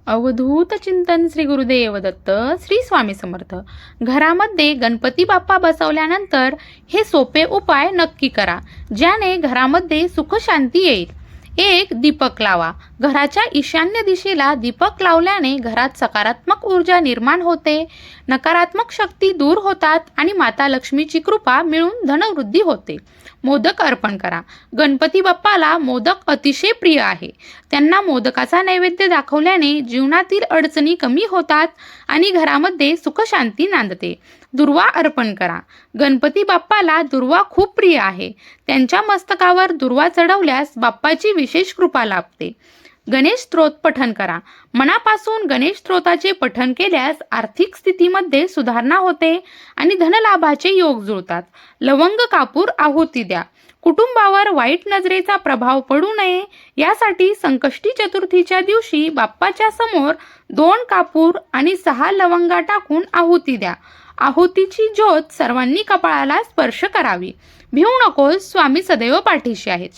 अवधूत चिंतन श्री गुरुदेव दत्त श्री स्वामी समर्थ. घरामध्ये गणपती बाप्पा बसवल्यानंतर हे सोपे उपाय नक्की करा, ज्याने घरामध्ये सुख शांती येईल. 1. दीपक लावा. घराच्या ईशान्य दिशेला दीपक लावल्याने घरात सकारात्मक ऊर्जा निर्माण होते, नकारात्मक शक्ती दूर होतात आणि माता लक्ष्मीची कृपा मिळून धनवृद्धी होते. मोदक अर्पण करा. गणपती बाप्पाला मोदक अतिशय प्रिय आहे. त्यांना मोदकाचा नैवेद्य दाखवल्याने जीवनातील अडचणी कमी होतात आणि घरामध्ये सुखशांती नांदते. दुर्वा अर्पण करा. गणपती बाप्पाला दुर्वा खूप प्रिय आहे. त्यांच्या मस्तकावर दुर्वा चढवल्यास बाप्पाची विशेष कृपा लाभते. गणेश स्तोत्र पठण करा. मनापासून गणेश स्तोत्राचे पठण केल्यास आर्थिक स्थितीमध्ये सुधारणा होते आणि धनलाभाचे योग जुळतात. लवंग कापूर आहुती द्या. कुटुंबावर वाईट नजरेचा प्रभाव पडू नये यासाठी संकष्टी चतुर्थीच्या दिवशी बाप्पाच्या समोर 2 कापूर आणि 6 लवंगा टाकून आहुती द्या. आहुतीची ज्योत सर्वांनी कपाळाला स्पर्श करावी. भिवू नकोस, स्वामी सदैव पाठीशी आहेत.